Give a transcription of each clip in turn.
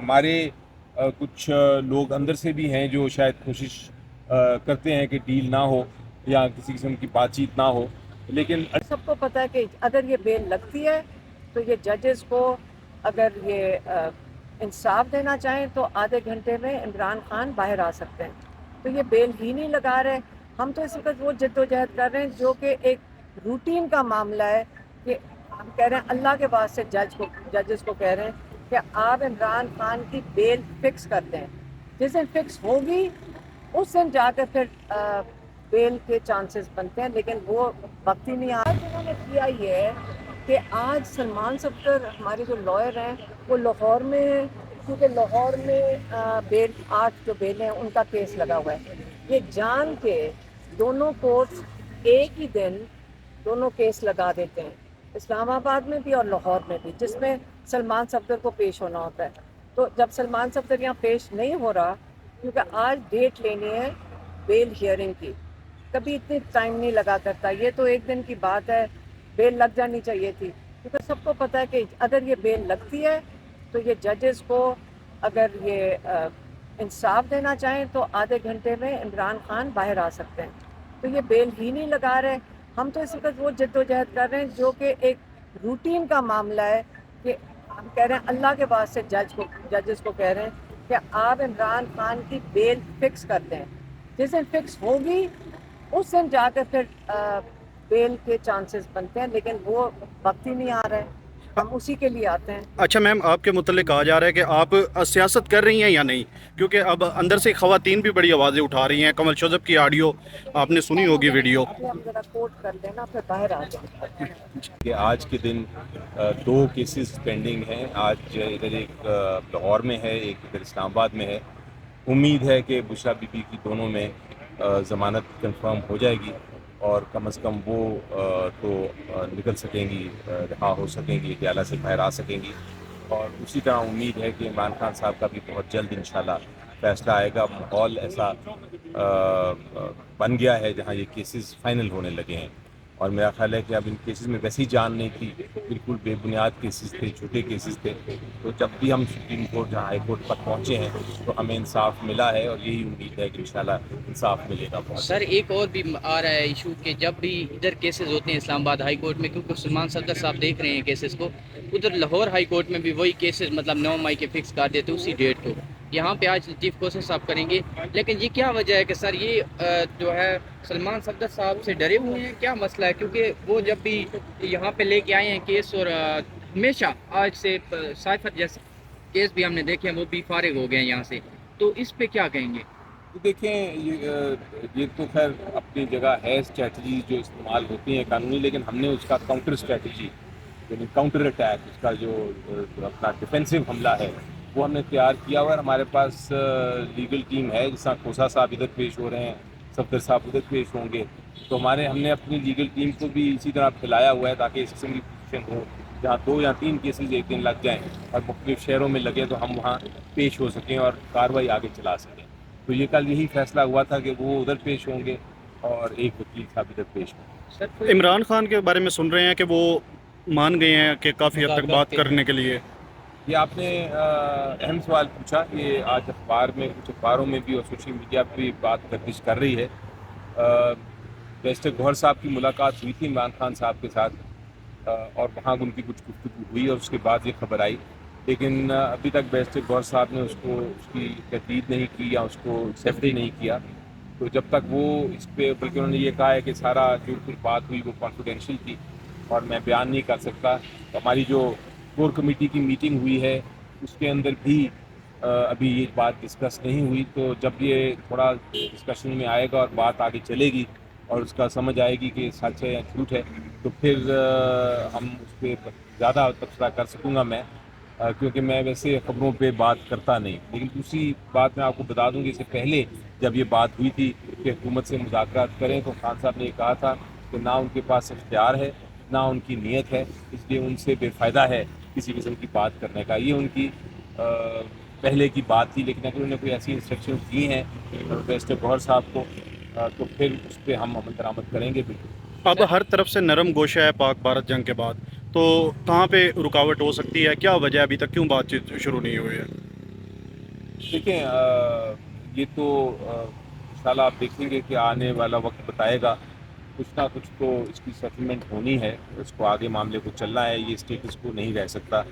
ہمارے کچھ لوگ اندر سے بھی ہیں جو شاید کوشش کرتے ہیں کہ ڈیل نہ ہو یا کسی قسم کی بات چیت نہ ہو، لیکن سب کو پتہ ہے کہ اگر یہ بیل لگتی ہے تو یہ ججز کو اگر یہ انصاف دینا چاہیں تو آدھے گھنٹے میں عمران خان باہر آ سکتے ہیں. تو یہ بیل ہی نہیں لگا رہے. ہم تو اس وقت وہ جد و جہد کر رہے ہیں جو کہ ایک روٹین کا معاملہ ہے کہ ہم کہہ رہے ہیں اللہ کے واسطے ججز کو کہہ رہے ہیں کہ آپ عمران خان کی بیل فکس کر دیں. جس دن فکس ہوگی اس دن جا کے پھر بیل کے چانسز بنتے ہیں، لیکن وہ وقت ہی نہیں. آج انہوں نے کیا یہ ہے کہ آج سلمان صفدر ہمارے جو لائر ہیں وہ لاہور میں ہیں، کیونکہ لاہور میں بیل 8 جو بیل ہیں ان کا کیس لگا ہوا ہے. یہ جان کے دونوں کورٹس ایک ہی دن دونوں کیس لگا دیتے ہیں، اسلام آباد میں بھی اور لاہور میں بھی، جس میں سلمان صفدر کو پیش ہونا ہوتا ہے. تو جب سلمان صفدر یہاں پیش نہیں ہو رہا کیونکہ آج ڈیٹ لینی ہے بیل ہیئرنگ کی، کبھی اتنی ٹائم نہیں لگا کرتا. یہ تو ایک دن کی بات ہے، بیل لگ جانی چاہیے تھی، کیونکہ سب کو پتہ ہے کہ اگر یہ بیل لگتی ہے تو یہ ججز کو اگر یہ انصاف دینا چاہیں تو آدھے گھنٹے میں عمران خان باہر آ سکتے ہیں. تو یہ بیل ہی نہیں لگا رہے. ہم تو اس وقت وہ جد و جہد کر رہے ہیں جو کہ ایک روٹین کا معاملہ ہے کہ ہم کہہ رہے ہیں اللہ کے واسطے ججز کو کہہ رہے ہیں کہ آپ عمران خان کی بیل فکس کر دیں. جس دن فکس ہوگی اس دن جا کے پھر بیل کے چانسز بنتے ہیں، لیکن وہ وقت ہی نہیں آ رہا ہے. ہم اسی کے لیے آتے ہیں. اچھا میم، آپ کے متعلق کہا جا رہا ہے کہ آپ سیاست کر رہی ہیں یا نہیں؟ کیونکہ اب اندر سے خواتین بھی بڑی آوازیں اٹھا رہی ہیں. کمل شوذب کی آڈیو آپ نے سنی ہوگی، ویڈیو. ابھی ہم ذرا کوٹ کر لینا پھر باہر آ جائیں. کہ آج کے دن 2 کیسز پینڈنگ ہیں. آج ادھر ایک لاہور میں ہے، ایک ادھر اسلام آباد میں ہے. امید ہے کہ بشریٰ بی بی کی دونوں میں ضمانت کنفرم ہو جائے گی اور کم از کم وہ تو نکل سکیں گی، رہا ہو سکیں گی، جیلہ سے باہر آ سکیں گی. اور اسی طرح امید ہے کہ عمران خان صاحب کا بھی بہت جلد انشاءاللہ فیصلہ آئے گا. ماحول ایسا بن گیا ہے جہاں یہ کیسز فائنل ہونے لگے ہیں، اور میرا خیال ہے کہ اب ان کیسز میں ویسی جان نہیں تھی، بالکل بے بنیاد کیسز تھے، جھوٹے کیسز تھے. تو جب بھی ہم سپریم کورٹ جہاں ہائی کورٹ پر پہنچے ہیں تو ہمیں انصاف ملا ہے، اور یہی امید ہے کہ انشاءاللہ انصاف ملے گا. سر ایک اور بھی آ رہا ہے ایشو کہ جب بھی ادھر کیسز ہوتے ہیں اسلام آباد ہائی کورٹ میں، کیونکہ سلمان صفدر صاحب دیکھ رہے ہیں کیسز کو، ادھر لاہور ہائی کورٹ میں بھی وہی کیسز مطلب 9 مئی کے فکس کر دیتے اسی ڈیٹ کو. یہاں پہ آج چیف کوسر صاحب کریں گے، لیکن یہ کیا وجہ ہے کہ سر یہ جو ہے سلمان صفدر صاحب سے ڈرے ہوئے ہیں؟ کیا مسئلہ ہے؟ کیونکہ وہ جب بھی یہاں پہ لے کے آئے ہیں کیس، اور ہمیشہ آج سے سائفر جیسے کیس بھی ہم نے دیکھے ہیں وہ بھی فارغ ہو گئے ہیں یہاں سے. تو اس پہ کیا کہیں گے؟ دیکھیں، یہ تو خیر اپنی جگہ ہے اسٹریٹجی جو استعمال ہوتی ہیں قانونی، لیکن ہم نے اس کا کاؤنٹر اسٹریٹجی یعنی کاؤنٹر اٹیک، اس کا جو اپنا ڈیفینسو حملہ ہے وہ ہم نے تیار کیا ہوا ہے. ہمارے پاس لیگل ٹیم ہے، جس طرح کھوسا صاحب ادھر پیش ہو رہے ہیں، صفدر صاحب ادھر پیش ہوں گے. تو ہم نے اپنی لیگل ٹیم کو بھی اسی طرح پھیلایا ہوا ہے تاکہ اس قسم کی پوزیشن ہو جہاں 2 یا 3 کیسز ایک دن لگ جائیں اور مختلف شہروں میں لگے تو ہم وہاں پیش ہو سکیں اور کارروائی آگے چلا سکیں. تو یہ کل یہی فیصلہ ہوا تھا کہ وہ ادھر پیش ہوں گے اور ایک وکیل صاحب ادھر پیش ہوں گے. عمران خان کے بارے میں سن رہے ہیں کہ وہ مان گئے ہیں کہ کافی حد تک بات کرنے کے لیے. یہ آپ نے اہم سوال پوچھا. یہ آج کچھ اخباروں میں بھی اور سوشل میڈیا پہ بھی بات گردش کر رہی ہے. بیرسٹر گوہر صاحب کی ملاقات ہوئی تھی عمران خان صاحب کے ساتھ، اور وہاں ان کی کچھ گفتگو ہوئی اور اس کے بعد یہ خبر آئی، لیکن ابھی تک بیرسٹر گوہر صاحب نے اس کی تردید نہیں کی یا اس کو ایکسیپٹ نہیں کیا. تو جب تک وہ اس پہ، بلکہ انہوں نے یہ کہا ہے کہ سارا جو کچھ بات ہوئی وہ کانفیڈینشیل تھی اور میں بیان نہیں کر سکتا. ہماری جو کور کمیٹی کی میٹنگ ہوئی ہے اس کے اندر بھی ابھی یہ بات ڈسکس نہیں ہوئی. تو جب یہ تھوڑا ڈسکشن میں آئے گا اور بات آگے چلے گی اور اس کا سمجھ آئے گی کہ سچ ہے یا جھوٹ ہے، تو پھر ہم اس پہ زیادہ تبصرہ کر سکوں گا میں، کیونکہ میں ویسے خبروں پہ بات کرتا نہیں. لیکن دوسری بات میں آپ کو بتا دوں کہ اس سے پہلے جب یہ بات ہوئی تھی کہ حکومت سے مذاکرات کریں تو خان صاحب نے یہ کہا تھا کہ نہ ان کے پاس اختیار ہے نہ ان کی نیت ہے، اس لیے ان سے بے فائدہ ہے کسی قسم کی بات کرنے کا. یہ ان کی پہلے کی بات تھی. لیکن اگر انہوں نے کوئی ایسی انسٹرکشن دی ہیں بیرسٹر گوہر صاحب کو تو پھر اس پہ ہم عمل درآمد کریں گے. بالکل. اب ہر طرف سے نرم گوشہ ہے پاک بھارت جنگ کے بعد، تو کہاں پہ رکاوٹ ہو سکتی ہے؟ کیا وجہ ابھی تک کیوں بات چیت شروع نہیں ہوئی ہے؟ دیکھیں یہ تو انشاءاللہ آپ دیکھیں گے کہ آنے والا وقت بتائے گا، کچھ نہ کچھ تو اس کی سیٹلمنٹ ہونی ہے، اس کو آگے معاملے کو چلنا ہے، یہ اسٹیٹس کو نہیں رہ سکتا،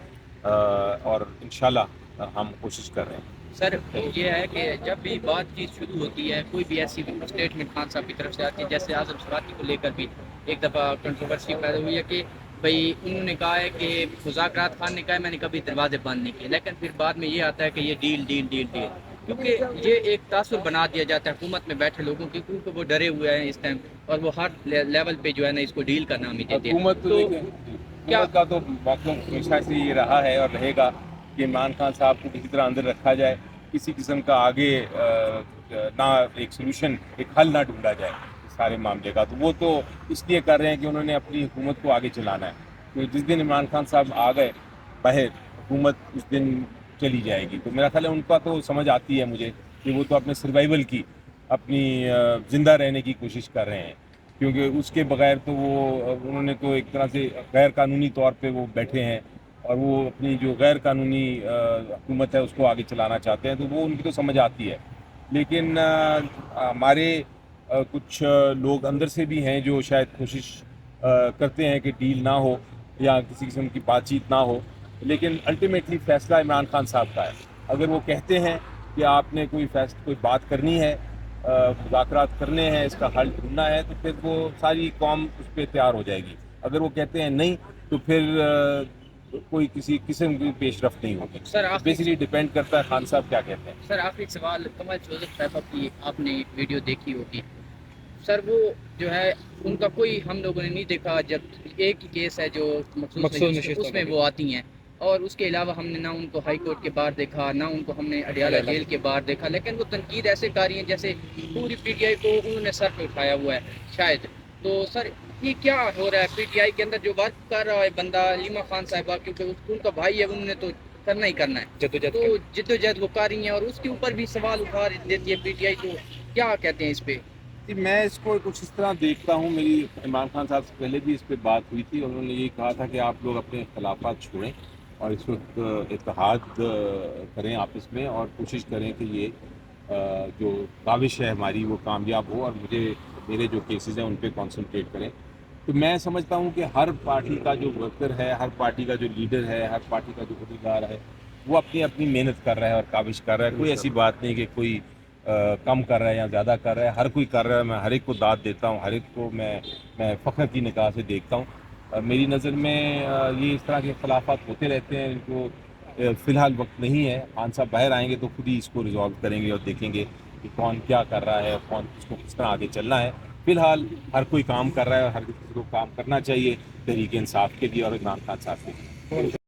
اور انشاءاللہ ہم کوشش کر رہے ہیں۔ سر یہ ہے کہ جب بھی بات چیت شروع ہوتی ہے، کوئی بھی ایسی اسٹیٹمنٹ خان صاحب کی طرف سے آتی ہے، جیسے اعظم سواتی کو لے کر بھی ایک دفعہ کنٹروورسی پیدا ہوئی ہے کہ بھئی انہوں نے کہا ہے کہ مذاکرات خان نے کہا ہے میں نے کبھی دروازے بند نہیں کیے، لیکن پھر بعد میں یہ آتا ہے کہ یہ ڈیل ڈیل ڈیل ڈیل، کیونکہ یہ ایک تاثر بنا دیا جاتا ہے حکومت میں بیٹھے لوگوں کی، کیونکہ وہ ڈرے ہوئے ہیں اس ٹائم، اور وہ ہر لیول پہ جو ہے نا اس کو ڈیل کا نام ہی دیتے ہیں۔ حکومت تو دیکھیں، حکومت کا تو موقف ہمیشہ سے یہ رہا ہے اور رہے گا کہ عمران خان صاحب کو کسی طرح اندر رکھا جائے، کسی قسم کا آگے نہ ایک سلوشن، ایک حل نہ ڈھونڈا جائے اس سارے معاملے کا، تو وہ تو اس لیے کر رہے ہیں کہ انہوں نے اپنی حکومت کو آگے چلانا ہے، تو جس دن عمران خان صاحب آ گئے باہر، حکومت اس دن چلی جائے گی، تو میرا خیال ہے ان کا تو سمجھ آتی ہے مجھے کہ وہ تو اپنے سروائیول کی، اپنی زندہ رہنے کی کوشش کر رہے ہیں، کیونکہ اس کے بغیر تو وہ انہوں نے تو ایک طرح سے غیر قانونی طور پہ وہ بیٹھے ہیں، اور وہ اپنی جو غیر قانونی حکومت ہے اس کو آگے چلانا چاہتے ہیں، تو وہ ان کی تو سمجھ آتی ہے، لیکن ہمارے کچھ لوگ اندر سے بھی ہیں جو شاید کوشش کرتے ہیں کہ ڈیل نہ ہو یا کسی قسم کی بات چیت نہ ہو، لیکن الٹیمیٹلی فیصلہ عمران خان صاحب کا ہے۔ اگر وہ کہتے ہیں کہ آپ نے کوئی بات کرنی ہے، مذاکرات کرنے ہیں، اس کا حل ڈھونڈنا ہے، تو پھر وہ ساری قوم اس پہ تیار ہو جائے گی، اگر وہ کہتے ہیں نہیں تو پھر کوئی کسی قسم کی پیش رفت نہیں ہوگی۔ سر آخری بیسیکلی ڈیپینڈ کرتا ہے خان صاحب کیا کہتے ہیں۔ سر آخری سوال، کمل جوزف طیفہ کی آپ نے ویڈیو دیکھی ہوگی، سر وہ جو ہے ان کا کوئی ہم لوگوں نے نہیں دیکھا، جب ایک ہی کیس ہے جو مخصوص نشست اس میں وہ آتی ہیں، اور اس کے علاوہ ہم نے نہ ان کو ہائی کورٹ کے باہر دیکھا، نہ ان کو ہم نے اڈیالہ جیل کے باہر دیکھا، لیکن وہ تنقید ایسے کر رہی ہیں جیسے پوری پی ٹی آئی کو انہوں نے سر پہ اٹھایا ہوا ہے شاید۔ تو سر یہ کیا ہو رہا ہے پی ٹی آئی کے اندر جو ورک کر رہا ہے بندہ لیما خان صاحبہ، کیونکہ ان کا بھائی ہے، انہوں نے تو کرنا ہی کرنا ہے، تو جدوجہد وہ کر رہی ہیں، اور اس کے اوپر بھی سوال اٹھا دیتی ہے پی ٹی آئی، تو کیا کہتے ہیں اس پہ؟ جی میں اس کو کچھ اس طرح دیکھتا ہوں، میری عمران خان صاحب سے پہلے بھی اس پہ بات ہوئی تھی، اور انہوں نے یہ کہا تھا کہ آپ لوگ اپنے اختلافات چھوڑیں اور اس وقت اتحاد کریں آپس میں، اور کوشش کریں کہ یہ جو کاوش ہے ہماری وہ کامیاب ہو، اور میرے جو کیسز ہیں ان پہ کانسنٹریٹ کریں۔ تو میں سمجھتا ہوں کہ ہر پارٹی کا جو ورکر ہے، ہر پارٹی کا جو لیڈر ہے، ہر پارٹی کا جو عہدیدار ہے، وہ اپنی اپنی محنت کر رہا ہے اور کاوش کر رہا ہے، کوئی ایسی بات نہیں کہ کوئی کم کر رہا ہے یا زیادہ کر رہا ہے، ہر کوئی کر رہا ہے، میں ہر ایک کو داد دیتا ہوں، ہر ایک کو میں فخر کی نگاہ سے دیکھتا ہوں۔ میری نظر میں یہ اس طرح کے اختلافات ہوتے رہتے ہیں، ان کو فی الحال وقت نہیں ہے، خان صاحب باہر آئیں گے تو خود ہی اس کو ریزالو کریں گے اور دیکھیں گے کہ کون کیا کر رہا ہے، کون اس کو کس طرح آگے چلنا ہے۔ فی الحال ہر کوئی کام کر رہا ہے، اور ہر کسی کو کام کرنا چاہیے تحریک انصاف کے لیے اور عمران خان صاحب کے لیے۔